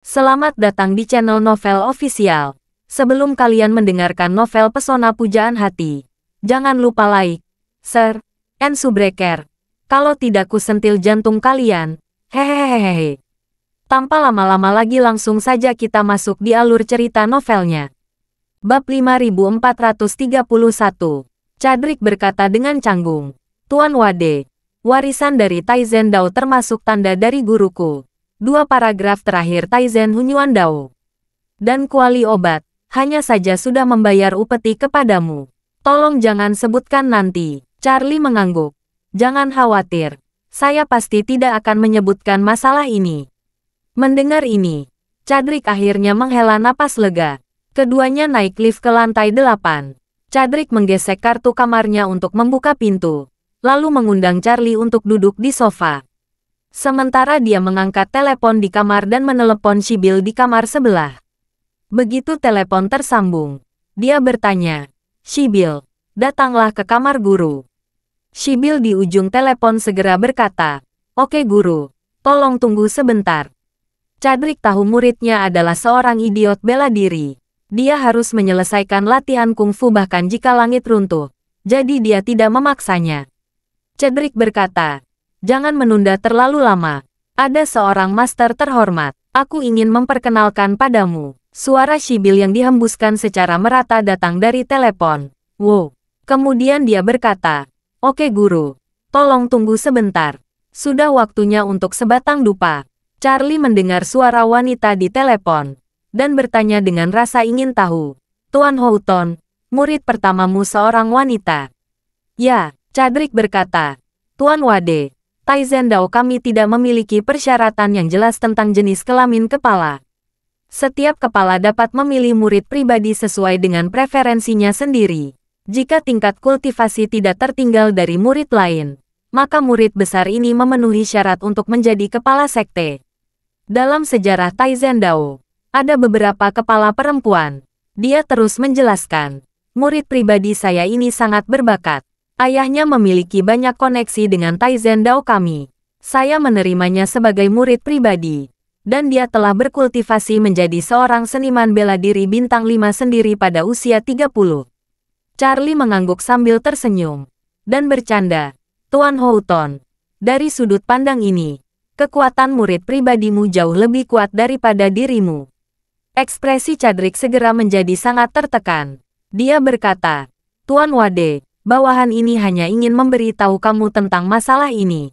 Selamat datang di channel Novel Official. Sebelum kalian mendengarkan novel Pesona Pujaan Hati, jangan lupa like, share, and subscribe. Kalau tidak kusentil jantung kalian. Hehehehe. Tanpa lama-lama lagi langsung saja kita masuk di alur cerita novelnya. Bab 5431. Cadrik berkata dengan canggung. Tuan Wade, warisan dari Taizen Dao termasuk tanda dari guruku. 2 paragraf terakhir Taizen Hunyuan Dao. Dan kuali obat, hanya saja sudah membayar upeti kepadamu. Tolong jangan sebutkan nanti. Charlie mengangguk. Jangan khawatir. Saya pasti tidak akan menyebutkan masalah ini. Mendengar ini, Cadrik akhirnya menghela napas lega. Keduanya naik lift ke lantai 8. Cadrik menggesek kartu kamarnya untuk membuka pintu, lalu mengundang Charlie untuk duduk di sofa. Sementara dia mengangkat telepon di kamar dan menelepon Sibyl di kamar sebelah. Begitu telepon tersambung, dia bertanya, "Sibyl, datanglah ke kamar guru." Sibyl di ujung telepon segera berkata, "Oke guru, tolong tunggu sebentar." Cadrik tahu muridnya adalah seorang idiot bela diri. Dia harus menyelesaikan latihan kungfu bahkan jika langit runtuh, jadi dia tidak memaksanya. Cadrik berkata, "Jangan menunda terlalu lama. Ada seorang master terhormat. Aku ingin memperkenalkan padamu." Suara Sibyl yang dihembuskan secara merata datang dari telepon. Wow. Kemudian dia berkata, "Oke guru, tolong tunggu sebentar. Sudah waktunya untuk sebatang dupa." Charlie mendengar suara wanita di telepon dan bertanya dengan rasa ingin tahu. "Tuan Houghton, murid pertamamu seorang wanita?" "Ya," Cadrik berkata. "Tuan Wade, Taizen Dao kami tidak memiliki persyaratan yang jelas tentang jenis kelamin kepala. Setiap kepala dapat memilih murid pribadi sesuai dengan preferensinya sendiri. Jika tingkat kultivasi tidak tertinggal dari murid lain, maka murid besar ini memenuhi syarat untuk menjadi kepala sekte. Dalam sejarah Taizen Dao, ada beberapa kepala perempuan." Dia terus menjelaskan, "Murid pribadi saya ini sangat berbakat. Ayahnya memiliki banyak koneksi dengan Taizen Dao kami. Saya menerimanya sebagai murid pribadi. Dan dia telah berkultivasi menjadi seorang seniman bela diri bintang 5 sendiri pada usia 30. Charlie mengangguk sambil tersenyum dan bercanda, "Tuan Houghton, dari sudut pandang ini, kekuatan murid pribadimu jauh lebih kuat daripada dirimu." Ekspresi Cadrik segera menjadi sangat tertekan. Dia berkata, "Tuan Wade, bawahan ini hanya ingin memberitahu kamu tentang masalah ini.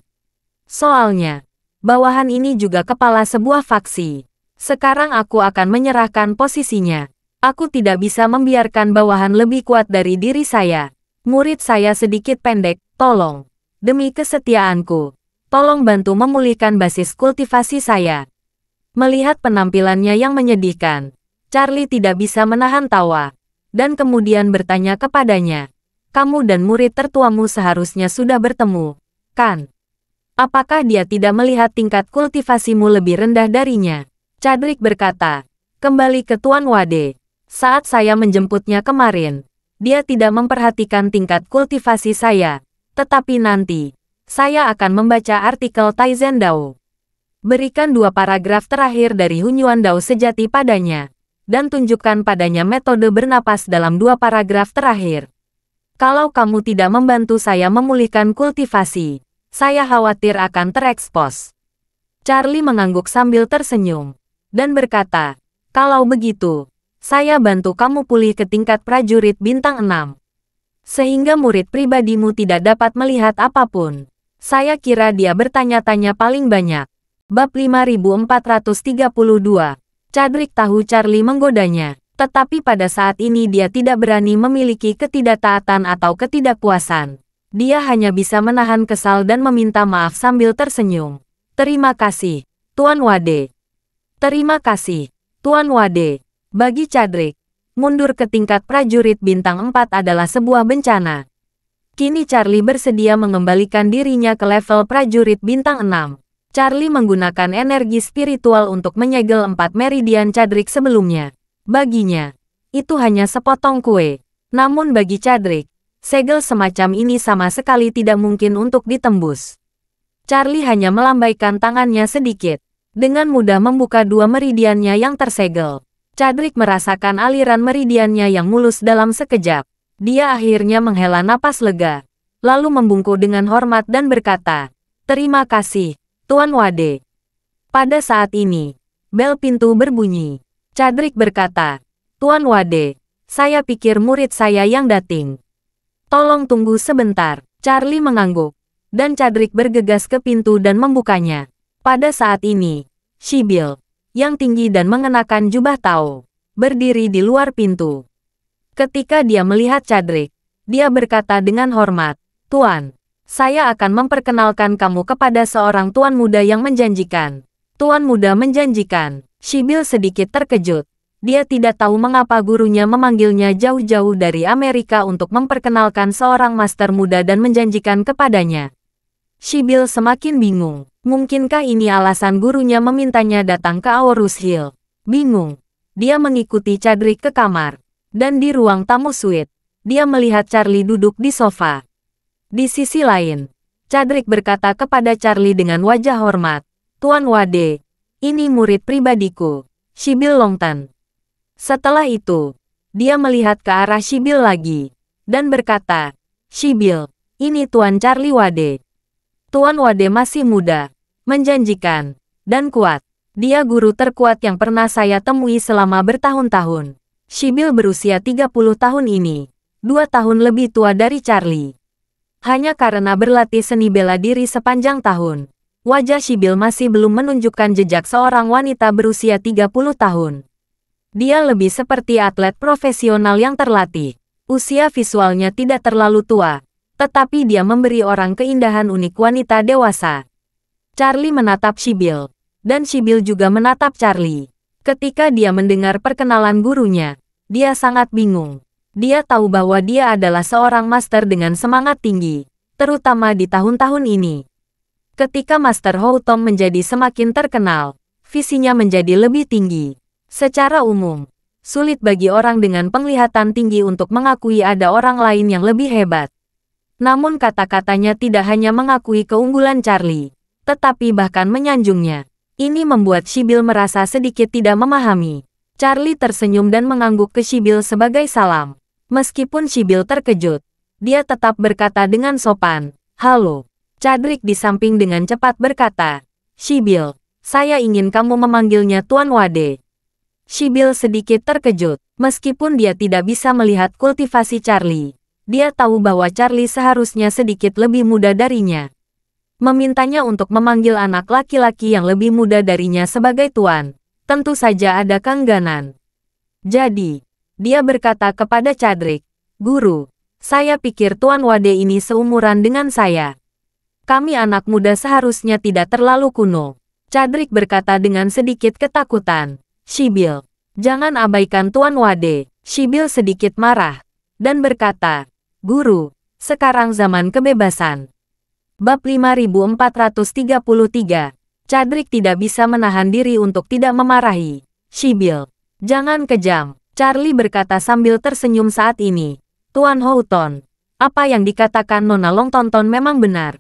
Soalnya, bawahan ini juga kepala sebuah faksi. Sekarang aku akan menyerahkan posisinya. Aku tidak bisa membiarkan bawahan lebih kuat dari diri saya. Murid saya sedikit pendek, tolong. Demi kesetiaanku, tolong bantu memulihkan basis kultivasi saya." Melihat penampilannya yang menyedihkan, Charlie tidak bisa menahan tawa, dan kemudian bertanya kepadanya, "Kamu dan murid tertuamu seharusnya sudah bertemu, kan? Apakah dia tidak melihat tingkat kultivasimu lebih rendah darinya?" Cadrik berkata, "Kembali ke Tuan Wade. Saat saya menjemputnya kemarin, dia tidak memperhatikan tingkat kultivasi saya. Tetapi nanti, saya akan membaca artikel Taizen Dao. Berikan 2 paragraf terakhir dari Hunyuan Dao sejati padanya, dan tunjukkan padanya metode bernapas dalam 2 paragraf terakhir. Kalau kamu tidak membantu saya memulihkan kultivasi, saya khawatir akan terekspos." Charlie mengangguk sambil tersenyum dan berkata, "Kalau begitu, saya bantu kamu pulih ke tingkat prajurit bintang 6. Sehingga murid pribadimu tidak dapat melihat apapun." Saya kira dia bertanya-tanya paling banyak. Bab 5432. Cadrik tahu Charlie menggodanya, tetapi pada saat ini dia tidak berani memiliki ketidaktaatan atau ketidakpuasan. Dia hanya bisa menahan kesal dan meminta maaf sambil tersenyum. "Terima kasih, Tuan Wade." "Terima kasih, Tuan Wade." Bagi Cadrik, mundur ke tingkat prajurit bintang 4 adalah sebuah bencana. Kini Charlie bersedia mengembalikan dirinya ke level prajurit bintang 6. Charlie menggunakan energi spiritual untuk menyegel 4 meridian Cadrik sebelumnya. Baginya, itu hanya sepotong kue. Namun bagi Cadrik, segel semacam ini sama sekali tidak mungkin untuk ditembus. Charlie hanya melambaikan tangannya sedikit, Dengan mudah membuka dua meridiannya yang tersegel. Chadrick merasakan aliran meridiannya yang mulus dalam sekejap. Dia akhirnya menghela napas lega, lalu membungkuk dengan hormat dan berkata, "Terima kasih, Tuan Wade." Pada saat ini, bel pintu berbunyi. Chadrick berkata, "Tuan Wade, saya pikir murid saya yang dating. Tolong tunggu sebentar." Charlie mengangguk, dan Chadrick bergegas ke pintu dan membukanya. Pada saat ini, Sybil, yang tinggi dan mengenakan jubah Tao, berdiri di luar pintu. Ketika dia melihat Chadrick, dia berkata dengan hormat, "Tuan, saya akan memperkenalkan kamu kepada seorang tuan muda yang menjanjikan." Tuan muda menjanjikan. Sybil sedikit terkejut. Dia tidak tahu mengapa gurunya memanggilnya jauh-jauh dari Amerika untuk memperkenalkan seorang master muda dan menjanjikan kepadanya. Sybil semakin bingung. Mungkinkah ini alasan gurunya memintanya datang ke Aorus Hill? Bingung. Dia mengikuti Chadrick ke kamar. Dan di ruang tamu suite, dia melihat Charlie duduk di sofa. Di sisi lain, Chadrick berkata kepada Charlie dengan wajah hormat, "Tuan Wade, ini murid pribadiku, Sybil Longton." Setelah itu, dia melihat ke arah Sybil lagi, dan berkata, "Sybil, ini Tuan Charlie Wade." Tuan Wade masih muda, menjanjikan, dan kuat. Dia guru terkuat yang pernah saya temui selama bertahun-tahun. Sybil berusia 30 tahun ini, 2 tahun lebih tua dari Charlie. Hanya karena berlatih seni bela diri sepanjang tahun, wajah Sybil masih belum menunjukkan jejak seorang wanita berusia 30 tahun. Dia lebih seperti atlet profesional yang terlatih. Usia visualnya tidak terlalu tua, tetapi dia memberi orang keindahan unik wanita dewasa. Charlie menatap Sybil, dan Sybil juga menatap Charlie. Ketika dia mendengar perkenalan gurunya, dia sangat bingung. Dia tahu bahwa dia adalah seorang master dengan semangat tinggi, terutama di tahun-tahun ini. Ketika Master Houtom menjadi semakin terkenal, visinya menjadi lebih tinggi. Secara umum, sulit bagi orang dengan penglihatan tinggi untuk mengakui ada orang lain yang lebih hebat. Namun kata-katanya tidak hanya mengakui keunggulan Charlie, tetapi bahkan menyanjungnya. Ini membuat Sybil merasa sedikit tidak memahami. Charlie tersenyum dan mengangguk ke Sybil sebagai salam. Meskipun Sybil terkejut, dia tetap berkata dengan sopan, "Halo." Chadrick di samping dengan cepat berkata, "Sybil, saya ingin kamu memanggilnya Tuan Wade." Sybil sedikit terkejut, meskipun dia tidak bisa melihat kultivasi Charlie. Dia tahu bahwa Charlie seharusnya sedikit lebih muda darinya. Memintanya untuk memanggil anak laki-laki yang lebih muda darinya sebagai tuan, tentu saja ada keengganan. Jadi, dia berkata kepada Chadrick, "Guru, saya pikir Tuan Wade ini seumuran dengan saya. Kami anak muda seharusnya tidak terlalu kuno." Chadrick berkata dengan sedikit ketakutan, "Sybil, jangan abaikan Tuan Wade." Sybil sedikit marah, dan berkata, "Guru, sekarang zaman kebebasan." Bab 5433. Chadrick tidak bisa menahan diri untuk tidak memarahi Sybil. "Jangan kejam," Charlie berkata sambil tersenyum saat ini. "Tuan Houghton, apa yang dikatakan Nona Longton memang benar.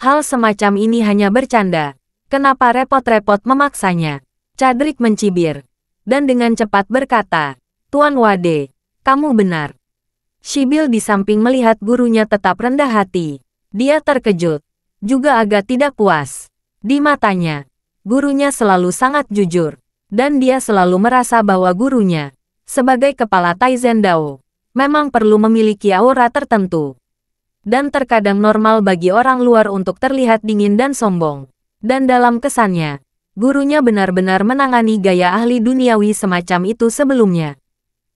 Hal semacam ini hanya bercanda. Kenapa repot-repot memaksanya?" Chadrick mencibir, dan dengan cepat berkata, "Tuan Wade, kamu benar." Sybil di samping melihat gurunya tetap rendah hati. Dia terkejut, juga agak tidak puas. Di matanya, gurunya selalu sangat jujur, dan dia selalu merasa bahwa gurunya, sebagai kepala Taizen Dao, memang perlu memiliki aura tertentu. Dan terkadang normal bagi orang luar untuk terlihat dingin dan sombong. Dan dalam kesannya, gurunya benar-benar menangani gaya ahli duniawi semacam itu sebelumnya.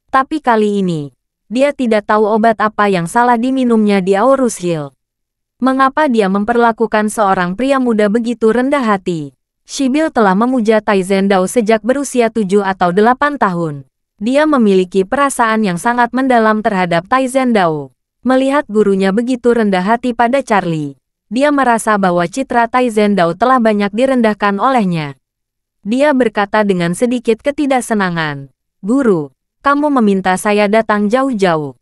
Tapi kali ini, dia tidak tahu obat apa yang salah diminumnya di Aorus Hill. Mengapa dia memperlakukan seorang pria muda begitu rendah hati? Sybil telah memuja Taizen Dao sejak berusia 7 atau 8 tahun. Dia memiliki perasaan yang sangat mendalam terhadap Taizen Dao. Melihat gurunya begitu rendah hati pada Charlie, dia merasa bahwa citra Taizen Dao telah banyak direndahkan olehnya. Dia berkata dengan sedikit ketidaksenangan, "Guru, kamu meminta saya datang jauh-jauh.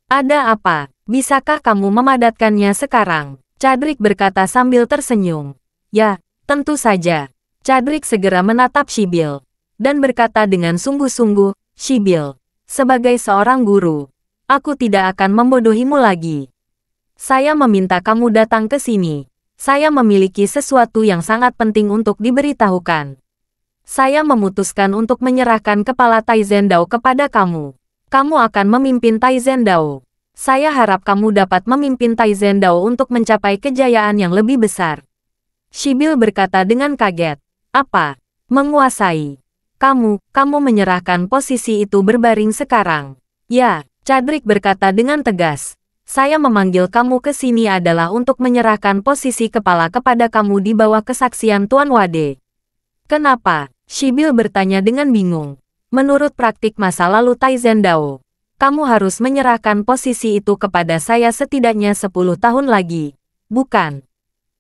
Ada apa? Bisakah kamu memadatkannya sekarang?" Chadrick berkata sambil tersenyum. "Ya, tentu saja. Chadrick segera menatap Sibyl dan berkata dengan sungguh-sungguh, Sibyl, sebagai seorang guru, aku tidak akan membodohimu lagi. Saya meminta kamu datang ke sini. Saya memiliki sesuatu yang sangat penting untuk diberitahukan. Saya memutuskan untuk menyerahkan kepala Taizen Dao kepada kamu. Kamu akan memimpin Taizen Dao. Saya harap kamu dapat memimpin Taizen Dao untuk mencapai kejayaan yang lebih besar. Sibyl berkata dengan kaget. Apa? Menguasai? Kamu menyerahkan posisi itu berbaring sekarang. Ya, Chadrick berkata dengan tegas. Saya memanggil kamu ke sini adalah untuk menyerahkan posisi kepala kepada kamu di bawah kesaksian Tuan Wade. Kenapa? Sibyl bertanya dengan bingung. Menurut praktik masa lalu Taizen Dao, kamu harus menyerahkan posisi itu kepada saya setidaknya 10 tahun lagi. Bukan?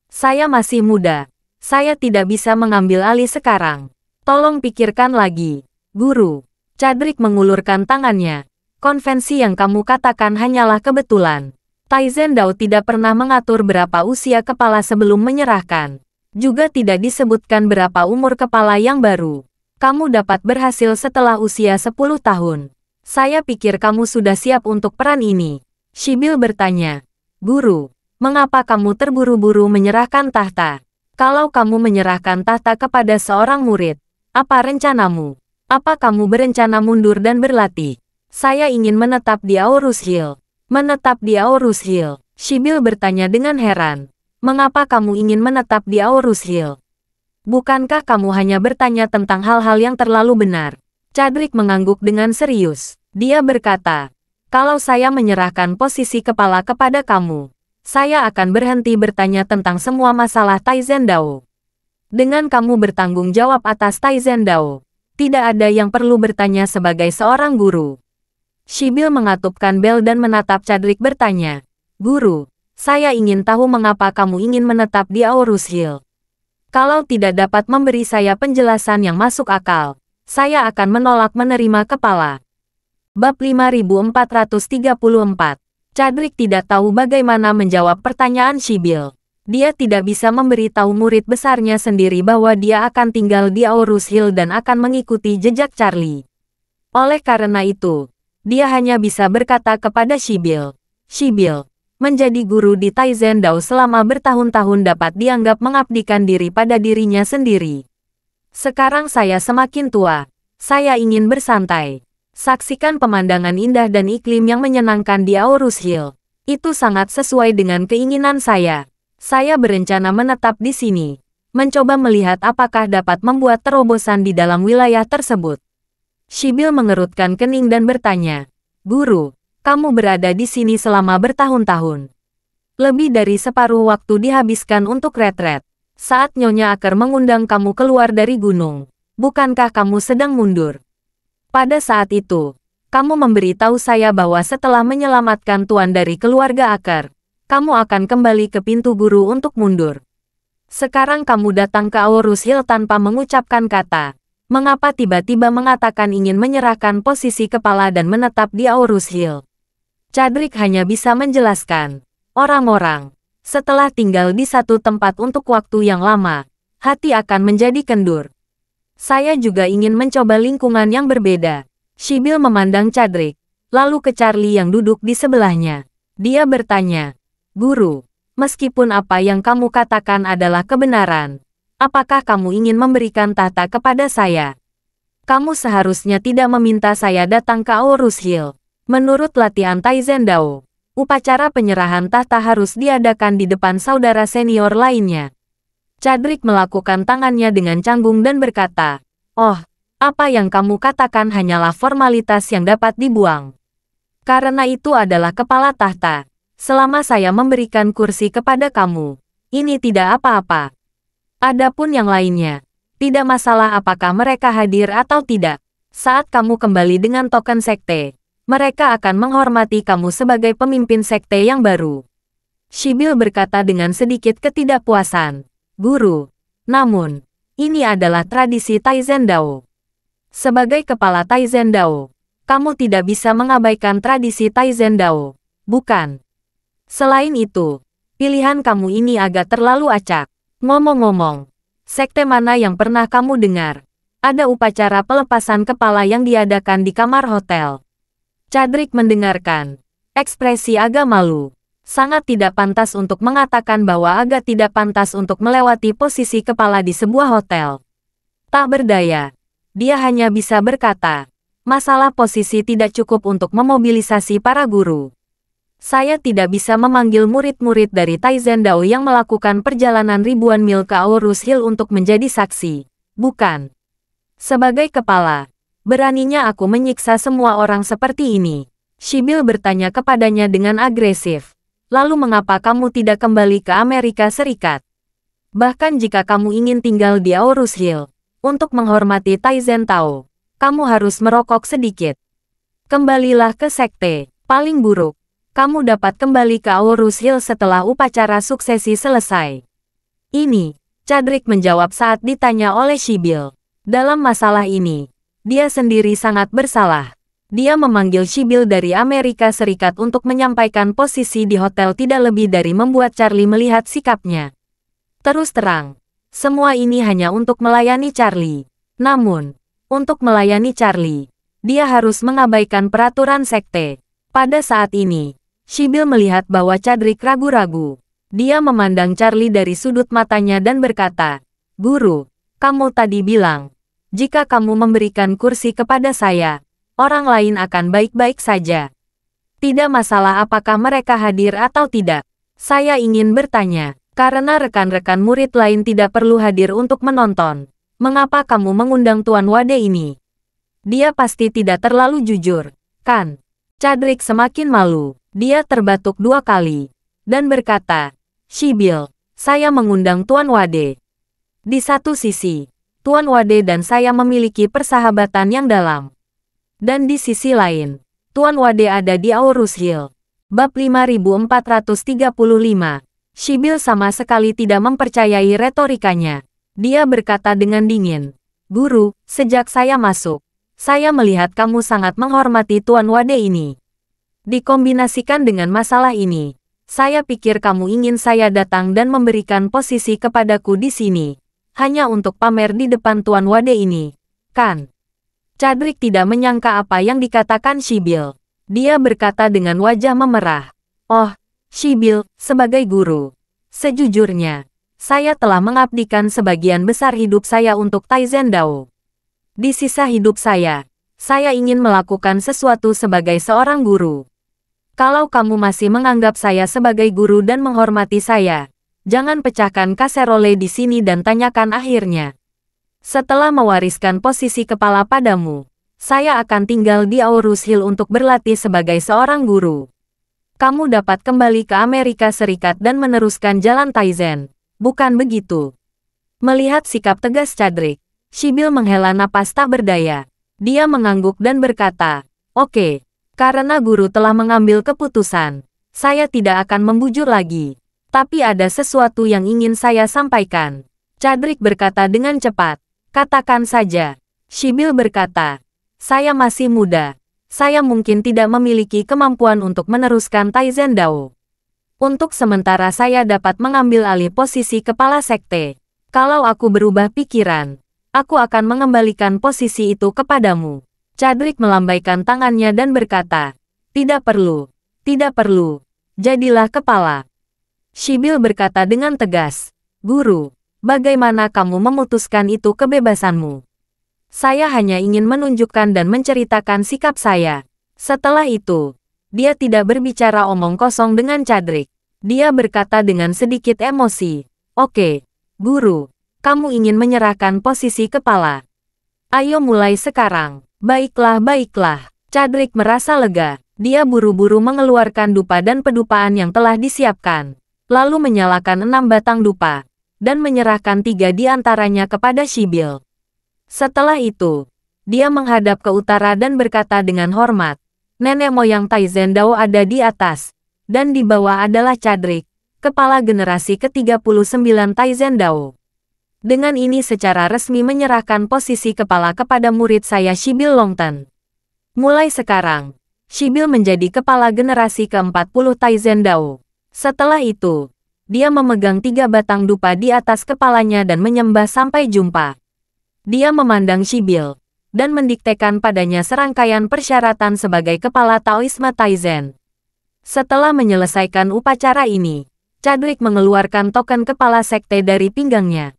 Saya masih muda. Saya tidak bisa mengambil alih sekarang. Tolong pikirkan lagi. Guru. Chadrick mengulurkan tangannya. Konvensi yang kamu katakan hanyalah kebetulan. Taizen Dao tidak pernah mengatur berapa usia kepala sebelum menyerahkan. Juga tidak disebutkan berapa umur kepala yang baru. Kamu dapat berhasil setelah usia 10 tahun. Saya pikir kamu sudah siap untuk peran ini. Sibyl bertanya. Guru, mengapa kamu terburu-buru menyerahkan tahta? Kalau kamu menyerahkan tahta kepada seorang murid, apa rencanamu? Apa kamu berencana mundur dan berlatih? Saya ingin menetap di Aorus Hill. Menetap di Aorus Hill? Sibyl bertanya dengan heran. Mengapa kamu ingin menetap di Aorus Hill? Bukankah kamu hanya bertanya tentang hal-hal yang terlalu benar? Chadrick mengangguk dengan serius. Dia berkata, kalau saya menyerahkan posisi kepala kepada kamu, saya akan berhenti bertanya tentang semua masalah Taizen Dao. Dengan kamu bertanggung jawab atas Taizen Dao, tidak ada yang perlu bertanya sebagai seorang guru. Sibyl mengatupkan bel dan menatap Chadrick bertanya, Guru, saya ingin tahu mengapa kamu ingin menetap di Aorus Hill. Kalau tidak dapat memberi saya penjelasan yang masuk akal, saya akan menolak menerima kepala. Bab 5434. Chadrick tidak tahu bagaimana menjawab pertanyaan Sibyl. Dia tidak bisa memberitahu murid besarnya sendiri bahwa dia akan tinggal di Aorus Hill dan akan mengikuti jejak Charlie. Oleh karena itu, dia hanya bisa berkata kepada Sibyl, Sibyl, menjadi guru di Taizen Dao selama bertahun-tahun dapat dianggap mengabdikan diri pada dirinya sendiri. Sekarang saya semakin tua. Saya ingin bersantai. Saksikan pemandangan indah dan iklim yang menyenangkan di Aorus Hill. Itu sangat sesuai dengan keinginan saya. Saya berencana menetap di sini, mencoba melihat apakah dapat membuat terobosan di dalam wilayah tersebut. Sibyl mengerutkan kening dan bertanya, Guru, kamu berada di sini selama bertahun-tahun. Lebih dari separuh waktu dihabiskan untuk retret. Saat Nyonya Aker mengundang kamu keluar dari gunung, bukankah kamu sedang mundur? Pada saat itu, kamu memberitahu saya bahwa setelah menyelamatkan Tuan dari keluarga Aker, kamu akan kembali ke pintu guru untuk mundur. Sekarang kamu datang ke Aorus Hill tanpa mengucapkan kata. Mengapa tiba-tiba mengatakan ingin menyerahkan posisi kepala dan menetap di Aorus Hill? Chadrick hanya bisa menjelaskan. Orang-orang, setelah tinggal di satu tempat untuk waktu yang lama, hati akan menjadi kendur. Saya juga ingin mencoba lingkungan yang berbeda. Sibyl memandang Chadrick, lalu ke Charlie yang duduk di sebelahnya. Dia bertanya, Guru, meskipun apa yang kamu katakan adalah kebenaran, apakah kamu ingin memberikan tahta kepada saya? Kamu seharusnya tidak meminta saya datang ke Aorus Hill. Menurut latihan Taizen Dao, upacara penyerahan tahta harus diadakan di depan saudara senior lainnya. Chadrick melakukan tangannya dengan canggung dan berkata, Oh, apa yang kamu katakan hanyalah formalitas yang dapat dibuang. Karena itu adalah kepala tahta. Selama saya memberikan kursi kepada kamu, ini tidak apa-apa. Adapun yang lainnya, tidak masalah apakah mereka hadir atau tidak. Saat kamu kembali dengan token sekte, mereka akan menghormati kamu sebagai pemimpin sekte yang baru. Sibyl berkata dengan sedikit ketidakpuasan, Guru, namun, ini adalah tradisi Taizen Dao. Sebagai kepala Taizen Dao, kamu tidak bisa mengabaikan tradisi Taizen Dao, bukan? Selain itu, pilihan kamu ini agak terlalu acak. Ngomong-ngomong, Sekte mana yang pernah kamu dengar? Ada upacara pelepasan kepala yang diadakan di kamar hotel. Chadrick mendengarkan. Ekspresi agak malu. Sangat tidak pantas untuk mengatakan bahwa agak tidak pantas untuk melewati posisi kepala di sebuah hotel. Tak berdaya. Dia hanya bisa berkata, masalah posisi tidak cukup untuk memobilisasi para guru. Saya tidak bisa memanggil murid-murid dari Taizen Dao yang melakukan perjalanan ribuan mil ke Aorus Hill untuk menjadi saksi. Bukan. Sebagai kepala, beraninya aku menyiksa semua orang seperti ini. Sibyl bertanya kepadanya dengan agresif. Lalu mengapa kamu tidak kembali ke Amerika Serikat? Bahkan jika kamu ingin tinggal di Aorus Hill, untuk menghormati Taizen Tao, kamu harus merokok sedikit. Kembalilah ke sekte. Paling buruk, kamu dapat kembali ke Aorus Hill setelah upacara suksesi selesai. Ini, Chadrick menjawab saat ditanya oleh Sibyl. Dalam masalah ini, dia sendiri sangat bersalah. Dia memanggil Sibyl dari Amerika Serikat untuk menyampaikan posisi di hotel tidak lebih dari membuat Charlie melihat sikapnya. Terus terang, semua ini hanya untuk melayani Charlie. Namun, untuk melayani Charlie, dia harus mengabaikan peraturan sekte. Pada saat ini, Sibyl melihat bahwa Chadrick ragu-ragu. Dia memandang Charlie dari sudut matanya dan berkata, "Guru, kamu tadi bilang, jika kamu memberikan kursi kepada saya, orang lain akan baik-baik saja. Tidak masalah apakah mereka hadir atau tidak. Saya ingin bertanya, karena rekan-rekan murid lain tidak perlu hadir untuk menonton. Mengapa kamu mengundang Tuan Wade ini? Dia pasti tidak terlalu jujur, kan?" Chadrick semakin malu. Dia terbatuk 2 kali. Dan berkata, "Sibyl, saya mengundang Tuan Wade. Di satu sisi, Tuan Wade dan saya memiliki persahabatan yang dalam. Dan di sisi lain, Tuan Wade ada di Aorus Hill." Bab 5435. Sibyl sama sekali tidak mempercayai retorikanya. Dia berkata dengan dingin, "Guru, sejak saya masuk, saya melihat kamu sangat menghormati Tuan Wade ini. Dikombinasikan dengan masalah ini, saya pikir kamu ingin saya datang dan memberikan posisi kepadaku di sini, hanya untuk pamer di depan Tuan Wade ini, kan?" Chadrick tidak menyangka apa yang dikatakan Sibyl. Dia berkata dengan wajah memerah, "Oh, Sibyl, sebagai guru, sejujurnya, saya telah mengabdikan sebagian besar hidup saya untuk Taizen Dao. Di sisa hidup saya ingin melakukan sesuatu sebagai seorang guru. Kalau kamu masih menganggap saya sebagai guru dan menghormati saya, jangan pecahkan kaserole di sini dan tanyakan akhirnya. Setelah mewariskan posisi kepala padamu, saya akan tinggal di Aorus Hill untuk berlatih sebagai seorang guru. Kamu dapat kembali ke Amerika Serikat dan meneruskan jalan Taizen, bukan begitu?" Melihat sikap tegas Chadrick, Sibyl menghela napas tak berdaya. Dia mengangguk dan berkata, "Oke, karena guru telah mengambil keputusan, saya tidak akan membujur lagi. Tapi ada sesuatu yang ingin saya sampaikan." Chadrick berkata dengan cepat, "Katakan saja." Sibyl berkata, "Saya masih muda. Saya mungkin tidak memiliki kemampuan untuk meneruskan Taizen Dao. Untuk sementara saya dapat mengambil alih posisi kepala sekte. Kalau aku berubah pikiran, aku akan mengembalikan posisi itu kepadamu." Chadrick melambaikan tangannya dan berkata, "Tidak perlu. Tidak perlu. Jadilah kepala." Sibyl berkata dengan tegas, "Guru, bagaimana kamu memutuskan itu kebebasanmu? Saya hanya ingin menunjukkan dan menceritakan sikap saya." Setelah itu, dia tidak berbicara omong kosong dengan Chadrick. Dia berkata dengan sedikit emosi, "Oke, guru, kamu ingin menyerahkan posisi kepala. Ayo mulai sekarang." "Baiklah, baiklah." Chadrick merasa lega. Dia buru-buru mengeluarkan dupa dan pedupaan yang telah disiapkan, lalu menyalakan 6 batang dupa, dan menyerahkan 3 di antaranya kepada Sibyl. Setelah itu, dia menghadap ke utara dan berkata dengan hormat, "Nenek moyang Taizen Dao ada di atas, dan di bawah adalah Chadrick, kepala generasi ke-39 Taizen Dao. Dengan ini secara resmi menyerahkan posisi kepala kepada murid saya Sibyl Longtan. Mulai sekarang, Sibyl menjadi kepala generasi ke-40 Taizen Dao." Setelah itu, Dia memegang 3 batang dupa di atas kepalanya dan menyembah sampai jumpa. Dia memandang Shibil dan mendiktekan padanya serangkaian persyaratan sebagai kepala Taoisme Taizen. Setelah menyelesaikan upacara ini, Chadwick mengeluarkan token kepala sekte dari pinggangnya,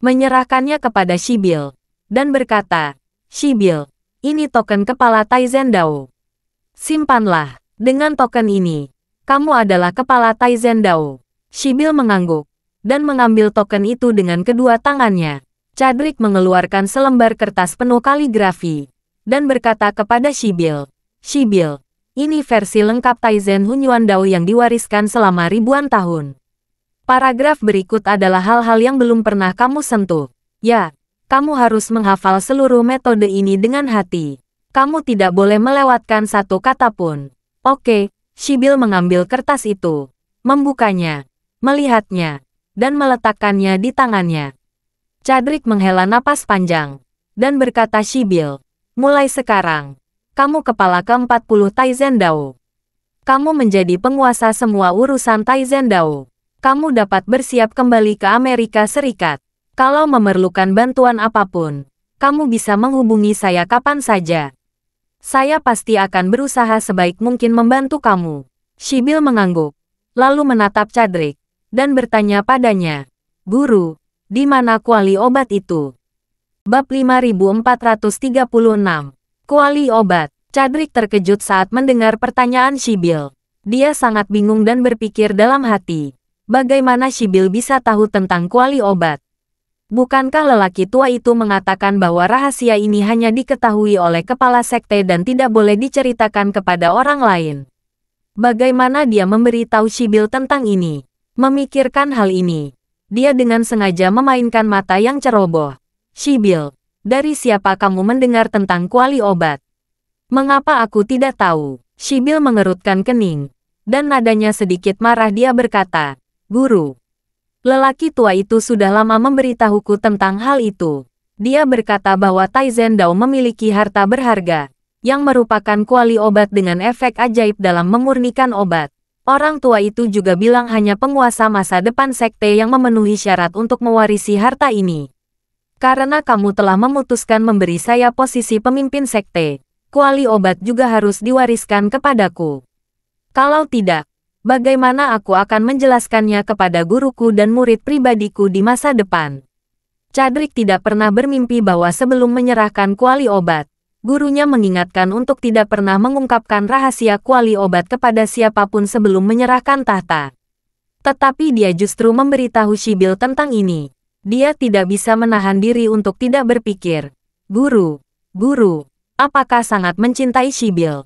menyerahkannya kepada Shibil, dan berkata, "Shibil, ini token kepala Taizen Dao. Simpanlah. Dengan token ini, kamu adalah kepala Taizen Dao." Shibil mengangguk dan mengambil token itu dengan kedua tangannya. Chadwick mengeluarkan selembar kertas penuh kaligrafi dan berkata kepada Shibil, "Shibil, ini versi lengkap Taizen Hunyuan Dao yang diwariskan selama ribuan tahun. Paragraf berikut adalah hal-hal yang belum pernah kamu sentuh. Ya, kamu harus menghafal seluruh metode ini dengan hati. Kamu tidak boleh melewatkan satu kata pun." "Oke." Shibil mengambil kertas itu, membukanya, melihatnya, dan meletakkannya di tangannya. Chadwick menghela napas panjang dan berkata, "Shibil, mulai sekarang, kamu kepala ke-40 Taizen Dao. Kamu menjadi penguasa semua urusan Taizen Dao. Kamu dapat bersiap kembali ke Amerika Serikat. Kalau memerlukan bantuan apapun, kamu bisa menghubungi saya kapan saja. Saya pasti akan berusaha sebaik mungkin membantu kamu." Shibil mengangguk, lalu menatap Chadwick dan bertanya padanya, "Guru, di mana kuali obat itu?" Bab 5436. Kuali obat. Chadwick terkejut saat mendengar pertanyaan Shibil. Dia sangat bingung dan berpikir dalam hati, bagaimana Shibil bisa tahu tentang kuali obat? Bukankah lelaki tua itu mengatakan bahwa rahasia ini hanya diketahui oleh kepala sekte dan tidak boleh diceritakan kepada orang lain? Bagaimana dia memberitahu Shibil tentang ini? Memikirkan hal ini, dia dengan sengaja memainkan mata yang ceroboh. "Shibil, dari siapa kamu mendengar tentang kuali obat? Mengapa aku tidak tahu?" Shibil mengerutkan kening, dan nadanya sedikit marah. Dia berkata, "Guru, lelaki tua itu sudah lama memberitahuku tentang hal itu. Dia berkata bahwa Taizen Dao memiliki harta berharga, yang merupakan kuali obat dengan efek ajaib dalam memurnikan obat. Orang tua itu juga bilang hanya penguasa masa depan sekte yang memenuhi syarat untuk mewarisi harta ini. Karena kamu telah memutuskan memberi saya posisi pemimpin sekte, kuali obat juga harus diwariskan kepadaku. Kalau tidak, bagaimana aku akan menjelaskannya kepada guruku dan murid pribadiku di masa depan?" Chadwick tidak pernah bermimpi bahwa sebelum menyerahkan kuali obat, gurunya mengingatkan untuk tidak pernah mengungkapkan rahasia kuali obat kepada siapapun sebelum menyerahkan tahta. Tetapi dia justru memberitahu Shibil tentang ini. Dia tidak bisa menahan diri untuk tidak berpikir, Guru, apakah sangat mencintai Shibil?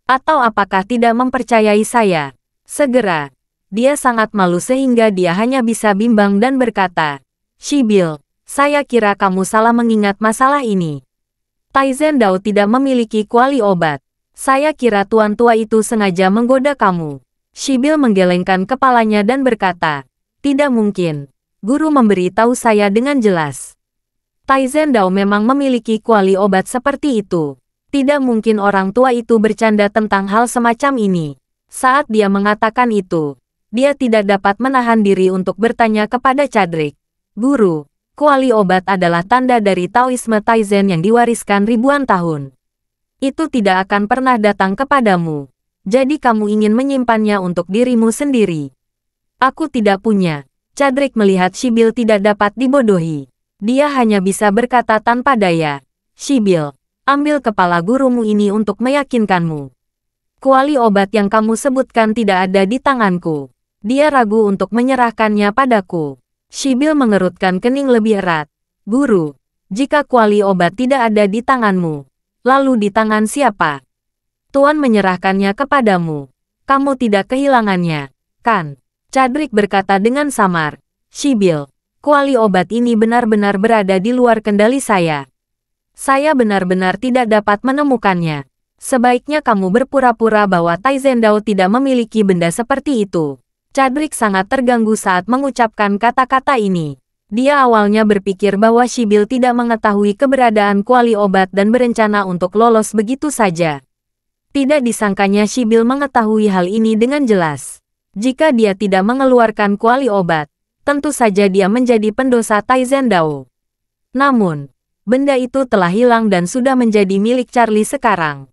Atau apakah tidak mempercayai saya?" Segera, dia sangat malu sehingga dia hanya bisa bimbang dan berkata, "Shibil, saya kira kamu salah mengingat masalah ini. Taizen Dao tidak memiliki kuali obat. Saya kira tuan tua itu sengaja menggoda kamu." Shibil menggelengkan kepalanya dan berkata, "Tidak mungkin. Guru memberitahu saya dengan jelas. Taizen Dao memang memiliki kuali obat seperti itu. Tidak mungkin orang tua itu bercanda tentang hal semacam ini." Saat dia mengatakan itu, dia tidak dapat menahan diri untuk bertanya kepada Chadwick, "Guru, kuali obat adalah tanda dari Taoisme Taizen yang diwariskan ribuan tahun. Itu tidak akan pernah datang kepadamu. Jadi kamu ingin menyimpannya untuk dirimu sendiri." "Aku tidak punya." Chadwick melihat Shibil tidak dapat dibodohi. Dia hanya bisa berkata tanpa daya, "Shibil, ambil kepala gurumu ini untuk meyakinkanmu. Kuali obat yang kamu sebutkan tidak ada di tanganku." Dia ragu untuk menyerahkannya padaku. Shibil mengerutkan kening lebih erat. "Guru, jika kuali obat tidak ada di tanganmu, lalu di tangan siapa? Tuan menyerahkannya kepadamu. Kamu tidak kehilangannya, kan?" Chadwick berkata dengan samar, "Shibil, kuali obat ini benar-benar berada di luar kendali saya. Saya benar-benar tidak dapat menemukannya. Sebaiknya kamu berpura-pura bahwa Taizen Dao tidak memiliki benda seperti itu." Chadwick sangat terganggu saat mengucapkan kata-kata ini. Dia awalnya berpikir bahwa Shibil tidak mengetahui keberadaan kuali obat dan berencana untuk lolos begitu saja. Tidak disangkanya Shibil mengetahui hal ini dengan jelas. Jika dia tidak mengeluarkan kuali obat, tentu saja dia menjadi pendosa Taizen Dao. Namun, benda itu telah hilang dan sudah menjadi milik Charlie sekarang.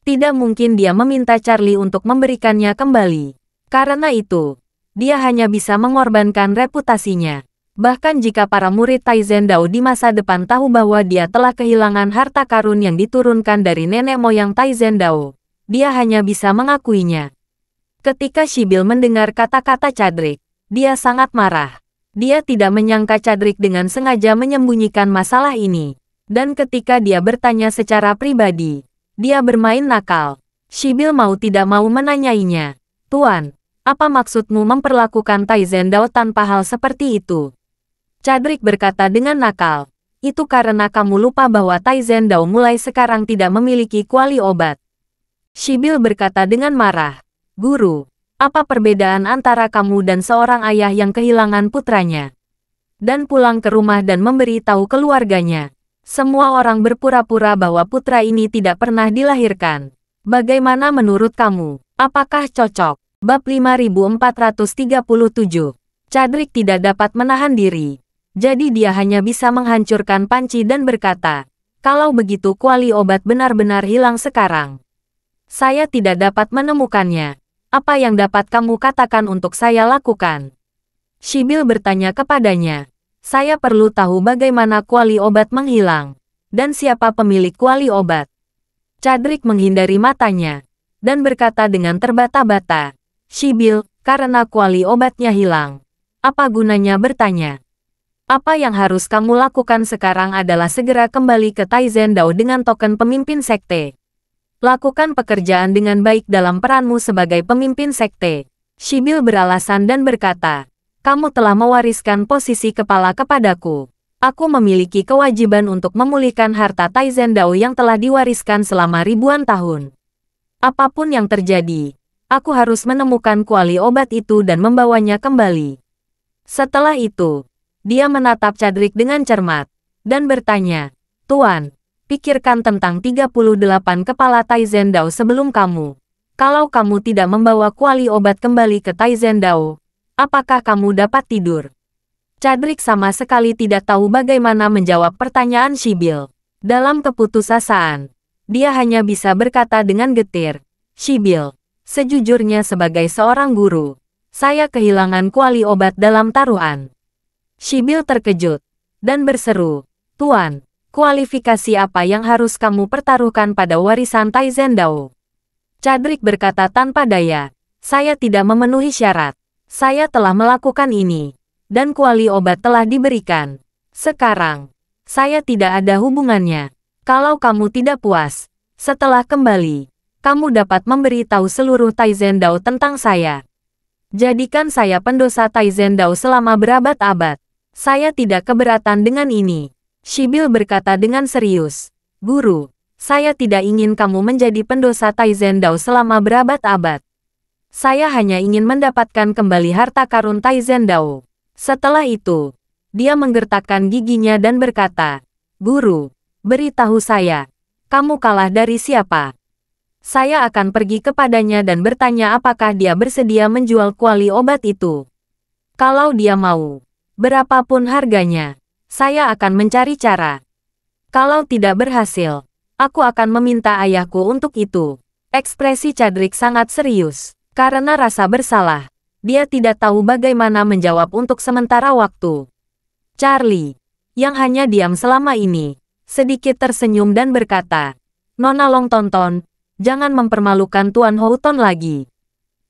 Tidak mungkin dia meminta Charlie untuk memberikannya kembali. Karena itu, dia hanya bisa mengorbankan reputasinya. Bahkan jika para murid Taizen Dao di masa depan tahu bahwa dia telah kehilangan harta karun yang diturunkan dari nenek moyang Taizen Dao, dia hanya bisa mengakuinya. Ketika Shibil mendengar kata-kata Cadrik, dia sangat marah. Dia tidak menyangka Cadrik dengan sengaja menyembunyikan masalah ini. Dan ketika dia bertanya secara pribadi, dia bermain nakal. Shibil mau tidak mau menanyainya. Tuan, apa maksudmu memperlakukan Taizen Dao tanpa hal seperti itu? Cadrik berkata dengan nakal, itu karena kamu lupa bahwa Taizen Dao mulai sekarang tidak memiliki kuali obat. Shibil berkata dengan marah, Guru, apa perbedaan antara kamu dan seorang ayah yang kehilangan putranya? Dan pulang ke rumah dan memberi tahu keluarganya. Semua orang berpura-pura bahwa putra ini tidak pernah dilahirkan. Bagaimana menurut kamu? Apakah cocok? Bab 5437. Cadrik tidak dapat menahan diri. Jadi dia hanya bisa menghancurkan panci dan berkata, kalau begitu kuali obat benar-benar hilang sekarang. Saya tidak dapat menemukannya. Apa yang dapat kamu katakan untuk saya lakukan? Shibil bertanya kepadanya. Saya perlu tahu bagaimana kuali obat menghilang. Dan siapa pemilik kuali obat? Cadrik menghindari matanya. Dan berkata dengan terbata-bata. Shibil, karena kuali obatnya hilang. Apa gunanya bertanya? Apa yang harus kamu lakukan sekarang adalah segera kembali ke Taizen Dao dengan token pemimpin sekte. Lakukan pekerjaan dengan baik dalam peranmu sebagai pemimpin sekte. Shibil beralasan dan berkata, kamu telah mewariskan posisi kepala kepadaku. Aku memiliki kewajiban untuk memulihkan harta Taizen Dao yang telah diwariskan selama ribuan tahun. Apapun yang terjadi, aku harus menemukan kuali obat itu dan membawanya kembali. Setelah itu, dia menatap Cadrik dengan cermat, dan bertanya, Tuan, pikirkan tentang 38 kepala Taizen Dao sebelum kamu. Kalau kamu tidak membawa kuali obat kembali ke Taizen Dao, apakah kamu dapat tidur? Cadrik sama sekali tidak tahu bagaimana menjawab pertanyaan Shibil. Dalam keputusasaan, dia hanya bisa berkata dengan getir, Shibil, sejujurnya sebagai seorang guru, saya kehilangan kuali obat dalam taruhan. Shibil terkejut dan berseru, Tuan, kualifikasi apa yang harus kamu pertaruhkan pada warisan Taizen Dao? Cadrik berkata tanpa daya, saya tidak memenuhi syarat. Saya telah melakukan ini, dan kuali obat telah diberikan. Sekarang, saya tidak ada hubungannya. Kalau kamu tidak puas, setelah kembali, kamu dapat memberitahu seluruh Taizen Dao tentang saya. Jadikan saya pendosa Taizen Dao selama berabad-abad. Saya tidak keberatan dengan ini. Shibil berkata dengan serius. Guru, saya tidak ingin kamu menjadi pendosa Taizen Dao selama berabad-abad. Saya hanya ingin mendapatkan kembali harta karun Taizen Dao. Setelah itu, dia menggertakkan giginya dan berkata, Guru, beritahu saya, kamu kalah dari siapa? Saya akan pergi kepadanya dan bertanya apakah dia bersedia menjual kuali obat itu. Kalau dia mau, berapapun harganya, saya akan mencari cara. Kalau tidak berhasil, aku akan meminta ayahku untuk itu. Ekspresi Cadrik sangat serius. Karena rasa bersalah, dia tidak tahu bagaimana menjawab untuk sementara waktu. Charlie, yang hanya diam selama ini, sedikit tersenyum dan berkata, Nona Long Tonton, jangan mempermalukan Tuan Houghton lagi.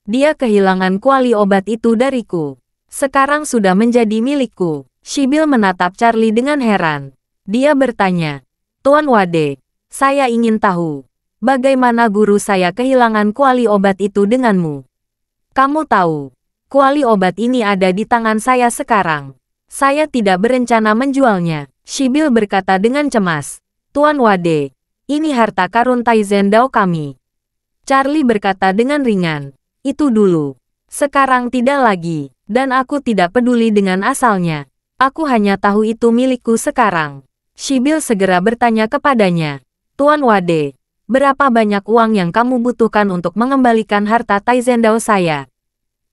Dia kehilangan kuali obat itu dariku. Sekarang sudah menjadi milikku. Shibil menatap Charlie dengan heran. Dia bertanya, Tuan Wade, saya ingin tahu, bagaimana guru saya kehilangan kuali obat itu denganmu? Kamu tahu, kuali obat ini ada di tangan saya sekarang. Saya tidak berencana menjualnya. Shibil berkata dengan cemas, Tuan Wade, ini harta karun Taizen Dao kami. Charlie berkata dengan ringan, itu dulu. Sekarang tidak lagi. Dan aku tidak peduli dengan asalnya. Aku hanya tahu itu milikku sekarang. Shibil segera bertanya kepadanya. Tuan Wade, berapa banyak uang yang kamu butuhkan untuk mengembalikan harta Taizen Dao saya?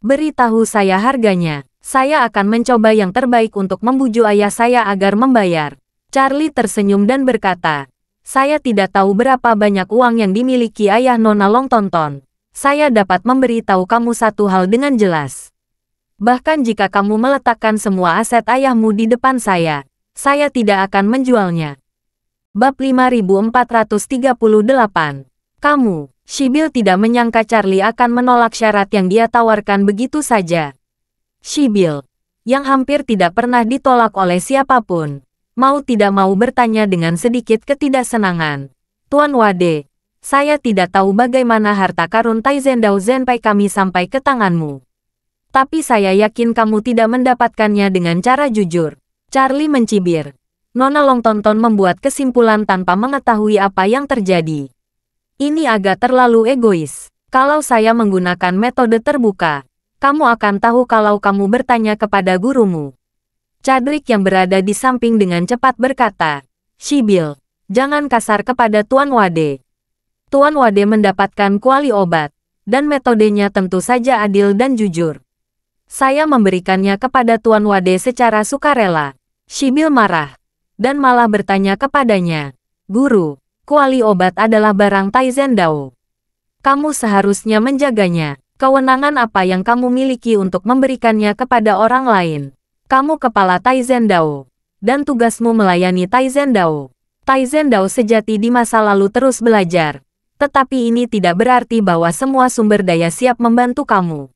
Beritahu saya harganya. Saya akan mencoba yang terbaik untuk membujuk ayah saya agar membayar. Charlie tersenyum dan berkata, saya tidak tahu berapa banyak uang yang dimiliki ayah Nona Longtonton. Saya dapat memberitahu kamu satu hal dengan jelas. Bahkan jika kamu meletakkan semua aset ayahmu di depan saya tidak akan menjualnya. Bab 5438. Kamu, Sibyl tidak menyangka Charlie akan menolak syarat yang dia tawarkan begitu saja. Sibyl, yang hampir tidak pernah ditolak oleh siapapun, mau tidak mau bertanya dengan sedikit ketidaksenangan. Tuan Wade, saya tidak tahu bagaimana harta karun Taizendao Zenpai kami sampai ke tanganmu. Tapi saya yakin kamu tidak mendapatkannya dengan cara jujur. Charlie mencibir. Nona Longtonton membuat kesimpulan tanpa mengetahui apa yang terjadi. Ini agak terlalu egois. Kalau saya menggunakan metode terbuka, kamu akan tahu kalau kamu bertanya kepada gurumu. Chadrick yang berada di samping dengan cepat berkata, Sibyl, jangan kasar kepada Tuan Wade. Tuan Wade mendapatkan kuali obat, dan metodenya tentu saja adil dan jujur. Saya memberikannya kepada Tuan Wade secara sukarela. Sibyl marah, dan malah bertanya kepadanya, Guru, kuali obat adalah barang Taizendao. Kamu seharusnya menjaganya. Kewenangan apa yang kamu miliki untuk memberikannya kepada orang lain? Kamu kepala Taizendao, dan tugasmu melayani Taizendao. Taizendao sejati di masa lalu terus belajar, tetapi ini tidak berarti bahwa semua sumber daya siap membantu kamu.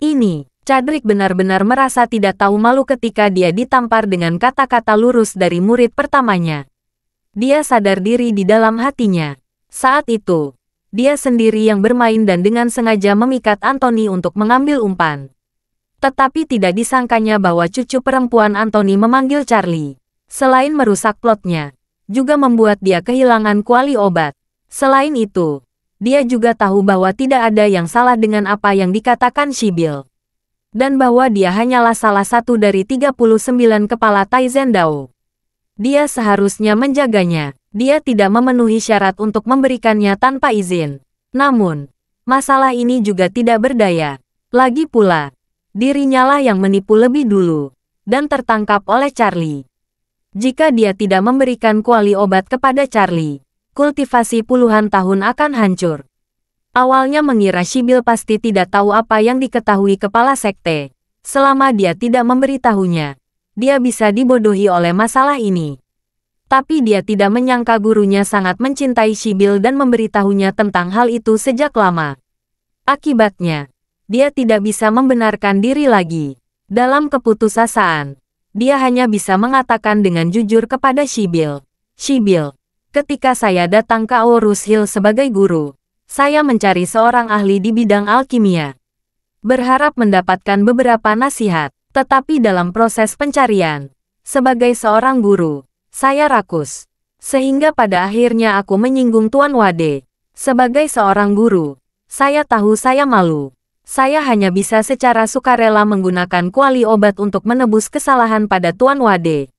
Ini, Chadrick benar-benar merasa tidak tahu malu ketika dia ditampar dengan kata-kata lurus dari murid pertamanya. Dia sadar diri di dalam hatinya. Saat itu, dia sendiri yang bermain dan dengan sengaja memikat Anthony untuk mengambil umpan. Tetapi tidak disangkanya bahwa cucu perempuan Anthony memanggil Charlie. Selain merusak plotnya, juga membuat dia kehilangan kuali obat. Selain itu, dia juga tahu bahwa tidak ada yang salah dengan apa yang dikatakan Sibyl. Dan bahwa dia hanyalah salah satu dari 39 kepala Taizendao. Dia seharusnya menjaganya. Dia tidak memenuhi syarat untuk memberikannya tanpa izin. Namun, masalah ini juga tidak berdaya. Lagi pula, dirinya lah yang menipu lebih dulu, dan tertangkap oleh Charlie. Jika dia tidak memberikan kuali obat kepada Charlie, kultivasi puluhan tahun akan hancur. Awalnya mengira Sibyl pasti tidak tahu apa yang diketahui kepala sekte. Selama dia tidak memberitahunya, dia bisa dibodohi oleh masalah ini. Tapi dia tidak menyangka gurunya sangat mencintai Sibyl dan memberitahunya tentang hal itu sejak lama. Akibatnya, dia tidak bisa membenarkan diri lagi. Dalam keputusasaan, dia hanya bisa mengatakan dengan jujur kepada Sibyl, Sibyl, ketika saya datang ke Aorus Hill sebagai guru, saya mencari seorang ahli di bidang alkimia. Berharap mendapatkan beberapa nasihat, tetapi dalam proses pencarian, sebagai seorang guru, saya rakus. Sehingga pada akhirnya aku menyinggung Tuan Wade. Sebagai seorang guru, saya tahu saya malu. Saya hanya bisa secara sukarela menggunakan kuali obat untuk menebus kesalahan pada Tuan Wade.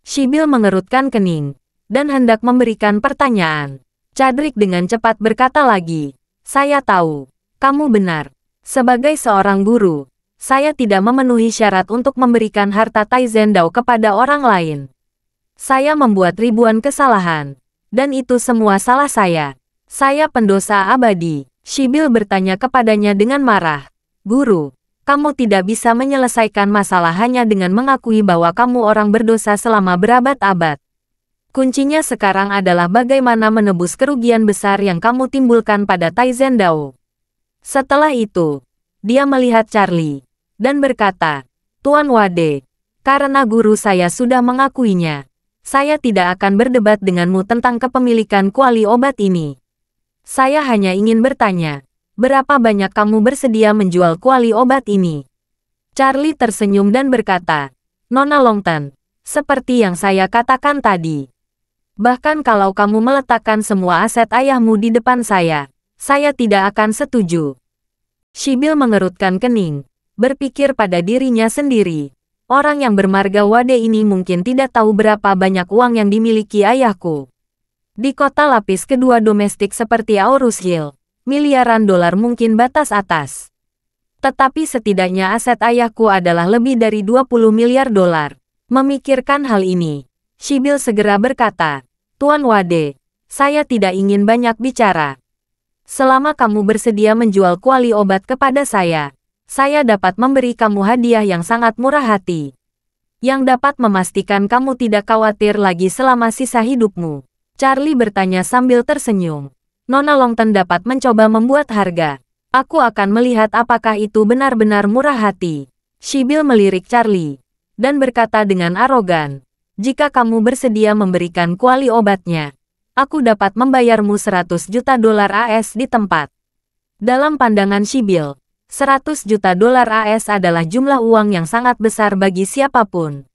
Sibyl mengerutkan kening, dan hendak memberikan pertanyaan. Chadrick dengan cepat berkata lagi, saya tahu, kamu benar. Sebagai seorang guru, saya tidak memenuhi syarat untuk memberikan harta Taizendao kepada orang lain. Saya membuat ribuan kesalahan, dan itu semua salah saya. Saya pendosa abadi. Sibyl bertanya kepadanya dengan marah, Guru, kamu tidak bisa menyelesaikan masalah hanya dengan mengakui bahwa kamu orang berdosa selama berabad-abad. Kuncinya sekarang adalah bagaimana menebus kerugian besar yang kamu timbulkan pada Taizendao. Setelah itu, dia melihat Charlie, dan berkata, Tuan Wade, karena guru saya sudah mengakuinya, saya tidak akan berdebat denganmu tentang kepemilikan kuali obat ini. Saya hanya ingin bertanya, berapa banyak kamu bersedia menjual kuali obat ini? Charlie tersenyum dan berkata, Nona Longton, seperti yang saya katakan tadi. Bahkan kalau kamu meletakkan semua aset ayahmu di depan saya tidak akan setuju. Sibyl mengerutkan kening, berpikir pada dirinya sendiri. Orang yang bermarga Wade ini mungkin tidak tahu berapa banyak uang yang dimiliki ayahku. Di kota lapis kedua domestik seperti Aorus Hill, miliaran dolar mungkin batas atas. Tetapi setidaknya aset ayahku adalah lebih dari 20 miliar dolar. Memikirkan hal ini, Sibyl segera berkata, Tuan Wade, saya tidak ingin banyak bicara. Selama kamu bersedia menjual kuali obat kepada saya dapat memberi kamu hadiah yang sangat murah hati. Yang dapat memastikan kamu tidak khawatir lagi selama sisa hidupmu. Charlie bertanya sambil tersenyum. Nona Longton dapat mencoba membuat harga. Aku akan melihat apakah itu benar-benar murah hati. Sibyl melirik Charlie dan berkata dengan arogan, jika kamu bersedia memberikan kuali obatnya, aku dapat membayarmu 100 juta dolar AS di tempat. Dalam pandangan Sibyl, 100 juta dolar AS adalah jumlah uang yang sangat besar bagi siapapun.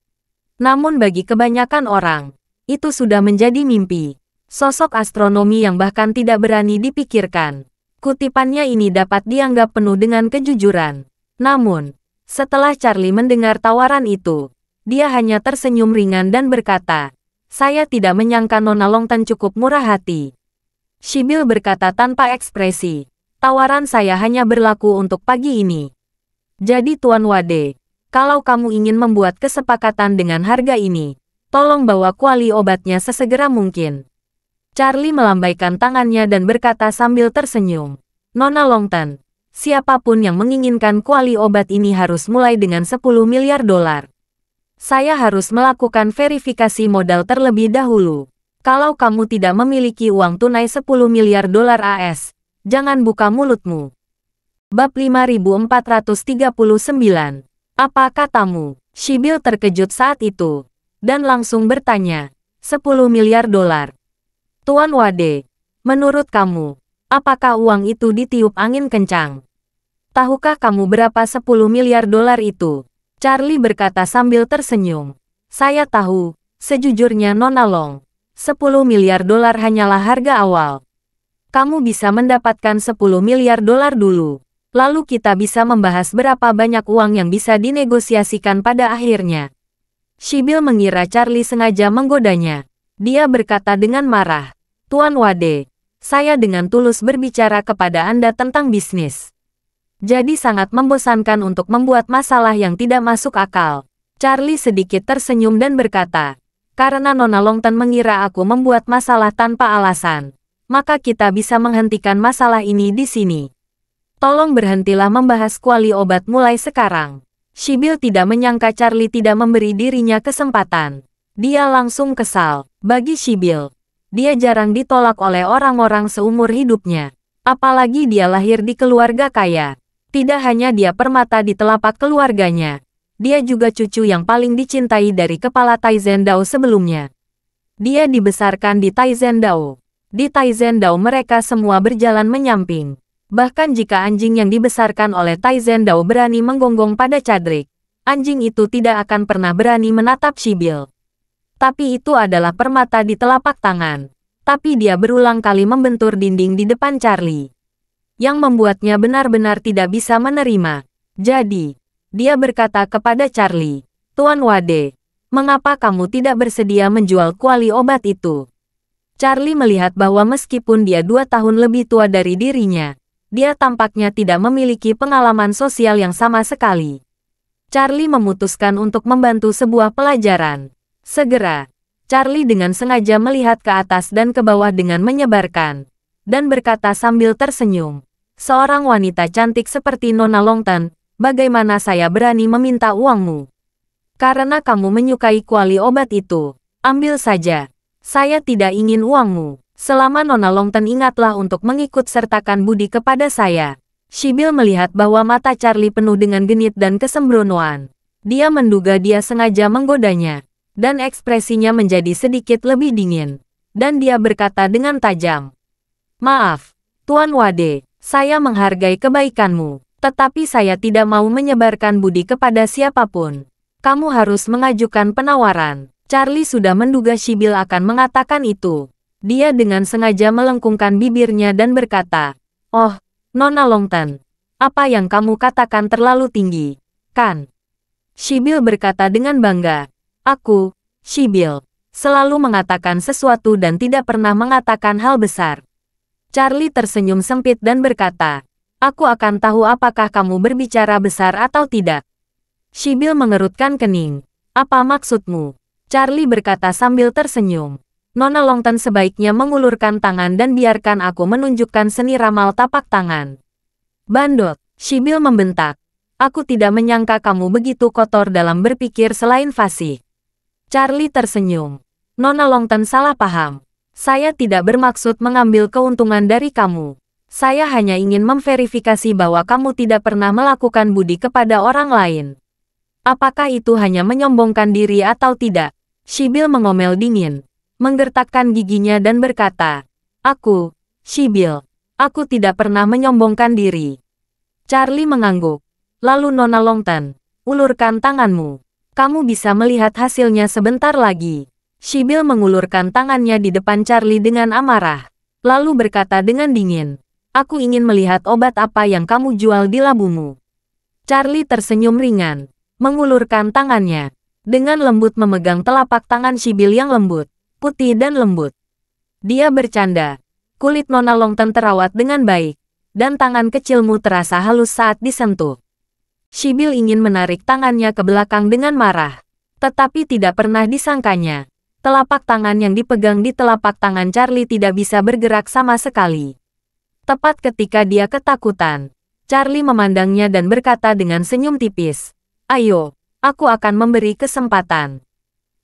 Namun bagi kebanyakan orang, itu sudah menjadi mimpi. Sosok astronomi yang bahkan tidak berani dipikirkan. Kutipannya ini dapat dianggap penuh dengan kejujuran. Namun, setelah Charlie mendengar tawaran itu, dia hanya tersenyum ringan dan berkata, saya tidak menyangka Nona Longton cukup murah hati. Sibyl berkata tanpa ekspresi, tawaran saya hanya berlaku untuk pagi ini. Jadi Tuan Wade, kalau kamu ingin membuat kesepakatan dengan harga ini, tolong bawa kuali obatnya sesegera mungkin. Charlie melambaikan tangannya dan berkata sambil tersenyum, Nona Longton, siapapun yang menginginkan kuali obat ini harus mulai dengan 10 miliar dolar. Saya harus melakukan verifikasi modal terlebih dahulu. Kalau kamu tidak memiliki uang tunai 10 miliar dolar AS, jangan buka mulutmu. Bab 5439. Apa katamu? Sibyl terkejut saat itu, dan langsung bertanya, 10 miliar dolar. Tuan Wade, menurut kamu, apakah uang itu ditiup angin kencang? Tahukah kamu berapa 10 miliar dolar itu? Charlie berkata sambil tersenyum. Saya tahu, sejujurnya Nona Long, 10 miliar dolar hanyalah harga awal. Kamu bisa mendapatkan 10 miliar dolar dulu. Lalu kita bisa membahas berapa banyak uang yang bisa dinegosiasikan pada akhirnya. Sibyl mengira Charlie sengaja menggodanya. Dia berkata dengan marah, Tuan Wade, saya dengan tulus berbicara kepada Anda tentang bisnis. Jadi sangat membosankan untuk membuat masalah yang tidak masuk akal. Charlie sedikit tersenyum dan berkata, karena Nona Longton mengira aku membuat masalah tanpa alasan, maka kita bisa menghentikan masalah ini di sini. Tolong berhentilah membahas kuali obat mulai sekarang. Sibyl tidak menyangka Charlie tidak memberi dirinya kesempatan. Dia langsung kesal. Bagi Sibyl, dia jarang ditolak oleh orang-orang seumur hidupnya. Apalagi dia lahir di keluarga kaya. Tidak hanya dia permata di telapak keluarganya, dia juga cucu yang paling dicintai dari kepala Taizendao sebelumnya. Dia dibesarkan di Taizendao. Di Taizendao mereka semua berjalan menyamping. Bahkan jika anjing yang dibesarkan oleh Taizendao berani menggonggong pada Cadrik, anjing itu tidak akan pernah berani menatap Sibyl. Tapi itu adalah permata di telapak tangan. Tapi dia berulang kali membentur dinding di depan Charlie, yang membuatnya benar-benar tidak bisa menerima. Jadi, dia berkata kepada Charlie, Tuan Wade, mengapa kamu tidak bersedia menjual kuali obat itu? Charlie melihat bahwa meskipun dia 2 tahun lebih tua dari dirinya, dia tampaknya tidak memiliki pengalaman sosial yang sama sekali. Charlie memutuskan untuk membantu sebuah pelajaran. Segera, Charlie dengan sengaja melihat ke atas dan ke bawah dengan menyebarkan, dan berkata sambil tersenyum, seorang wanita cantik seperti Nona Longton, bagaimana saya berani meminta uangmu? Karena kamu menyukai kuali obat itu, ambil saja. Saya tidak ingin uangmu. Selama Nona Longton ingatlah untuk mengikut sertakan budi kepada saya. Sibyl melihat bahwa mata Charlie penuh dengan genit dan kesembronoan. Dia menduga dia sengaja menggodanya, dan ekspresinya menjadi sedikit lebih dingin. Dan dia berkata dengan tajam, maaf, Tuan Wade, saya menghargai kebaikanmu, tetapi saya tidak mau menyebarkan budi kepada siapapun. Kamu harus mengajukan penawaran. Charlie sudah menduga Sibyl akan mengatakan itu. Dia dengan sengaja melengkungkan bibirnya dan berkata, oh, Nona Longton, apa yang kamu katakan terlalu tinggi, kan? Sibyl berkata dengan bangga, aku, Sibyl, selalu mengatakan sesuatu dan tidak pernah mengatakan hal besar. Charlie tersenyum sempit dan berkata, Aku akan tahu apakah kamu berbicara besar atau tidak. Sibyl mengerutkan kening. Apa maksudmu? Charlie berkata sambil tersenyum. Nona Longton sebaiknya mengulurkan tangan dan biarkan aku menunjukkan seni ramal tapak tangan. Bandot, Sibyl membentak. Aku tidak menyangka kamu begitu kotor dalam berpikir selain fasih. Charlie tersenyum. Nona Longton salah paham. Saya tidak bermaksud mengambil keuntungan dari kamu. Saya hanya ingin memverifikasi bahwa kamu tidak pernah melakukan budi kepada orang lain. Apakah itu hanya menyombongkan diri atau tidak? Sibyl mengomel dingin, menggertakkan giginya dan berkata, Sibyl, aku tidak pernah menyombongkan diri. Charlie mengangguk. Lalu Nona Longton, ulurkan tanganmu. Kamu bisa melihat hasilnya sebentar lagi. Sibyl mengulurkan tangannya di depan Charlie dengan amarah. Lalu berkata dengan dingin, aku ingin melihat obat apa yang kamu jual di labumu. Charlie tersenyum ringan, mengulurkan tangannya. Dengan lembut memegang telapak tangan Sibyl yang lembut, putih dan lembut. Dia bercanda. Kulit Nona Longton terawat dengan baik, dan tangan kecilmu terasa halus saat disentuh. Sibyl ingin menarik tangannya ke belakang dengan marah, tetapi tidak pernah disangkanya. Telapak tangan yang dipegang di telapak tangan Charlie tidak bisa bergerak sama sekali. Tepat ketika dia ketakutan, Charlie memandangnya dan berkata dengan senyum tipis, ayo, aku akan memberi kesempatan.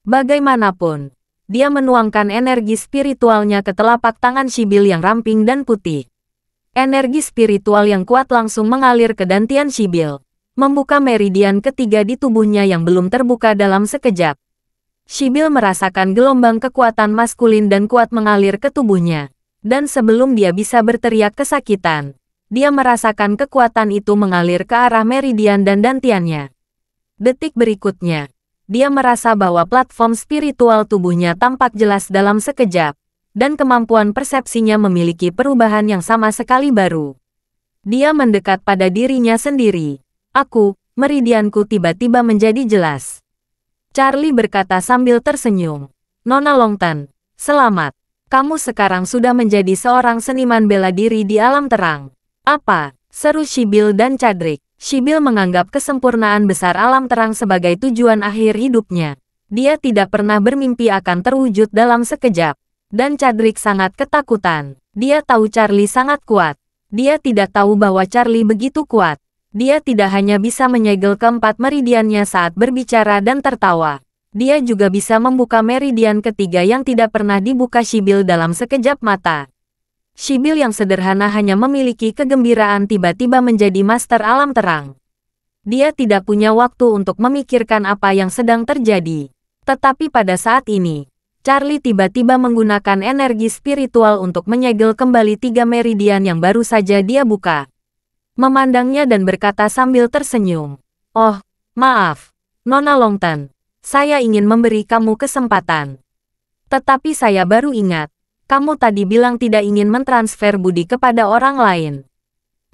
Bagaimanapun, dia menuangkan energi spiritualnya ke telapak tangan Sibyl yang ramping dan putih. Energi spiritual yang kuat langsung mengalir ke dantian Sibyl, membuka meridian ketiga di tubuhnya yang belum terbuka dalam sekejap. Sibyl merasakan gelombang kekuatan maskulin dan kuat mengalir ke tubuhnya. Dan sebelum dia bisa berteriak kesakitan, dia merasakan kekuatan itu mengalir ke arah meridian dan dantiannya. Detik berikutnya, dia merasa bahwa platform spiritual tubuhnya tampak jelas dalam sekejap, dan kemampuan persepsinya memiliki perubahan yang sama sekali baru. Dia mendekat pada dirinya sendiri. Meridianku tiba-tiba menjadi jelas. Charlie berkata sambil tersenyum. Nona Longton, selamat. Kamu sekarang sudah menjadi seorang seniman bela diri di alam terang. Apa? Seru Sibyl dan Chadrick. Sibyl menganggap kesempurnaan besar alam terang sebagai tujuan akhir hidupnya. Dia tidak pernah bermimpi akan terwujud dalam sekejap. Dan Chadrick sangat ketakutan. Dia tahu Charlie sangat kuat. Dia tidak tahu bahwa Charlie begitu kuat. Dia tidak hanya bisa menyegel keempat meridiannya saat berbicara dan tertawa. Dia juga bisa membuka meridian ketiga yang tidak pernah dibuka Sibyl dalam sekejap mata. Sibyl yang sederhana hanya memiliki kegembiraan tiba-tiba menjadi master alam terang. Dia tidak punya waktu untuk memikirkan apa yang sedang terjadi. Tetapi pada saat ini, Charlie tiba-tiba menggunakan energi spiritual untuk menyegel kembali 3 meridian yang baru saja dia buka. Memandangnya dan berkata sambil tersenyum. Oh, maaf, Nona Longton. Saya ingin memberi kamu kesempatan. Tetapi saya baru ingat, kamu tadi bilang tidak ingin mentransfer budi kepada orang lain.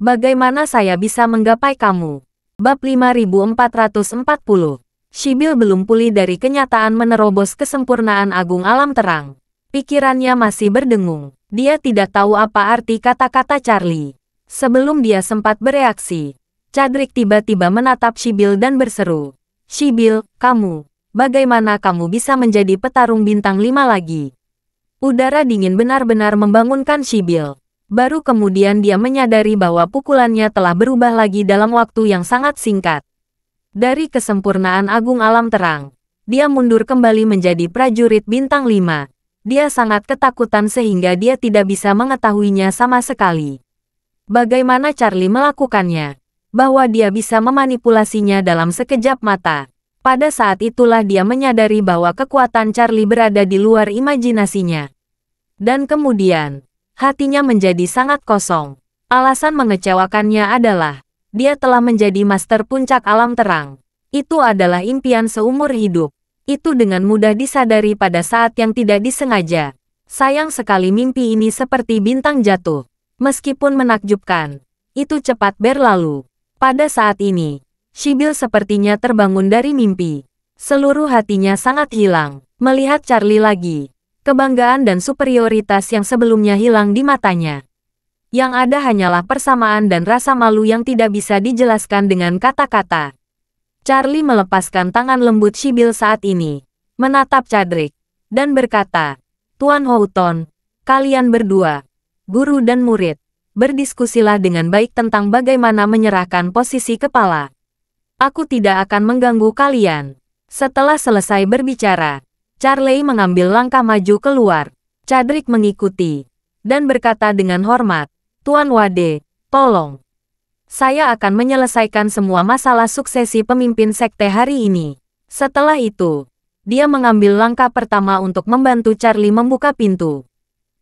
Bagaimana saya bisa menggapai kamu? Bab 5440. Sibyl belum pulih dari kenyataan menerobos kesempurnaan agung alam terang. Pikirannya masih berdengung. Dia tidak tahu apa arti kata-kata Charlie. Sebelum dia sempat bereaksi, Chadrick tiba-tiba menatap Sibyl dan berseru. Sibyl, bagaimana kamu bisa menjadi petarung bintang 5 lagi? Udara dingin benar-benar membangunkan Sibyl. Baru kemudian dia menyadari bahwa pukulannya telah berubah lagi dalam waktu yang sangat singkat. Dari kesempurnaan agung alam terang, dia mundur kembali menjadi prajurit bintang 5. Dia sangat ketakutan sehingga dia tidak bisa mengetahuinya sama sekali. Bagaimana Charlie melakukannya? Bahwa dia bisa memanipulasinya dalam sekejap mata. Pada saat itulah dia menyadari bahwa kekuatan Charlie berada di luar imajinasinya. Dan kemudian, hatinya menjadi sangat kosong. Alasan mengecewakannya adalah, dia telah menjadi master puncak alam terang. Itu adalah impian seumur hidup. Itu dengan mudah disadari pada saat yang tidak disengaja. Sayang sekali mimpi ini seperti bintang jatuh. Meskipun menakjubkan, itu cepat berlalu. Pada saat ini, Sibyl sepertinya terbangun dari mimpi. Seluruh hatinya sangat hilang. Melihat Charlie lagi, kebanggaan dan superioritas yang sebelumnya hilang di matanya. Yang ada hanyalah persamaan dan rasa malu yang tidak bisa dijelaskan dengan kata-kata. Charlie melepaskan tangan lembut Sibyl saat ini, menatap Chadrick, dan berkata, Tuan Houghton, kalian berdua, guru dan murid, berdiskusilah dengan baik tentang bagaimana menyerahkan posisi kepala. Aku tidak akan mengganggu kalian. Setelah selesai berbicara, Charlie mengambil langkah maju keluar. Chadrick mengikuti, dan berkata dengan hormat, Tuan Wade, tolong. Saya akan menyelesaikan semua masalah suksesi pemimpin sekte hari ini. Setelah itu, dia mengambil langkah pertama untuk membantu Charlie membuka pintu.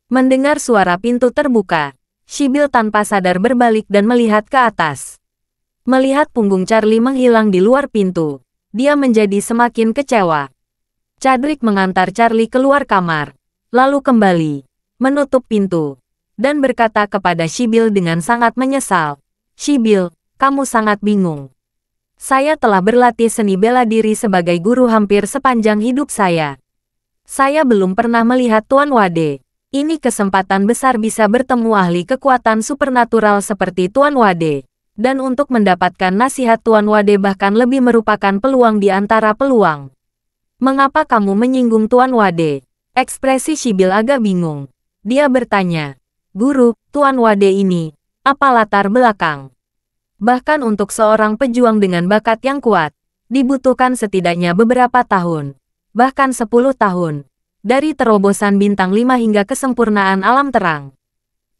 Mendengar suara pintu terbuka, Sibyl tanpa sadar berbalik dan melihat ke atas. Melihat punggung Charlie menghilang di luar pintu, dia menjadi semakin kecewa. Chadrick mengantar Charlie keluar kamar, lalu kembali, menutup pintu, dan berkata kepada Sibyl dengan sangat menyesal, Sibyl, kamu sangat bingung. Saya telah berlatih seni bela diri sebagai guru hampir sepanjang hidup saya. Saya belum pernah melihat Tuan Wade. Ini kesempatan besar bisa bertemu ahli kekuatan supernatural seperti Tuan Wade. Dan untuk mendapatkan nasihat Tuan Wade bahkan lebih merupakan peluang di antara peluang. Mengapa kamu menyinggung Tuan Wade? Ekspresi Sibyl agak bingung. Dia bertanya, Guru, Tuan Wade ini, apa latar belakang? Bahkan untuk seorang pejuang dengan bakat yang kuat, dibutuhkan setidaknya beberapa tahun, bahkan 10 tahun, dari terobosan bintang 5 hingga kesempurnaan alam terang.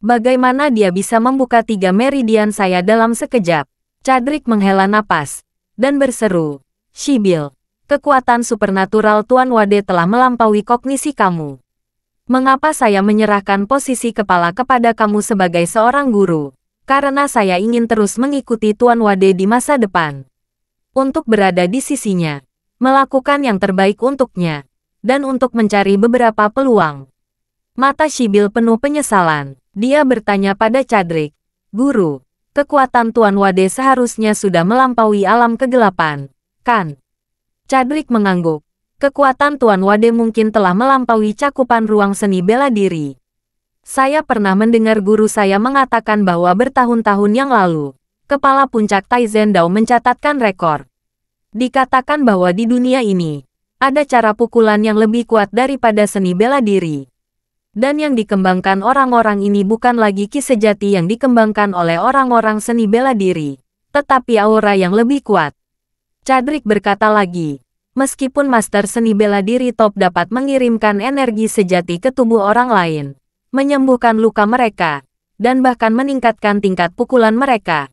Bagaimana dia bisa membuka 3 meridian saya dalam sekejap? Chadrick menghela napas, dan berseru, Sibyl, kekuatan supernatural Tuan Wade telah melampaui kognisi kamu. Mengapa saya menyerahkan posisi kepala kepada kamu sebagai seorang guru? Karena saya ingin terus mengikuti Tuan Wade di masa depan. Untuk berada di sisinya, melakukan yang terbaik untuknya, dan untuk mencari beberapa peluang. Mata Sibyl penuh penyesalan. Dia bertanya pada Chadrick, Guru, kekuatan Tuan Wade seharusnya sudah melampaui alam kegelapan, kan? Chadrick mengangguk. Kekuatan Tuan Wade mungkin telah melampaui cakupan ruang seni bela diri. Saya pernah mendengar guru saya mengatakan bahwa bertahun-tahun yang lalu, kepala puncak Taizen Dao mencatatkan rekor. Dikatakan bahwa di dunia ini, ada cara pukulan yang lebih kuat daripada seni bela diri. Dan yang dikembangkan orang-orang ini bukan lagi ki sejati yang dikembangkan oleh orang-orang seni bela diri, tetapi aura yang lebih kuat. Chadrick berkata lagi, meskipun master seni bela diri top dapat mengirimkan energi sejati ke tubuh orang lain, menyembuhkan luka mereka, dan bahkan meningkatkan tingkat pukulan mereka.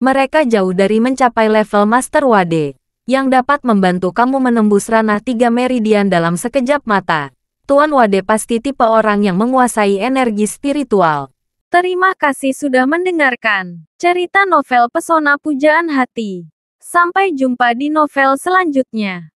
Mereka jauh dari mencapai level Master Wade, yang dapat membantu kamu menembus ranah 3 meridian dalam sekejap mata. Tuan Wade pasti tipe orang yang menguasai energi spiritual. Terima kasih sudah mendengarkan cerita novel Pesona Pujaan Hati. Sampai jumpa di novel selanjutnya.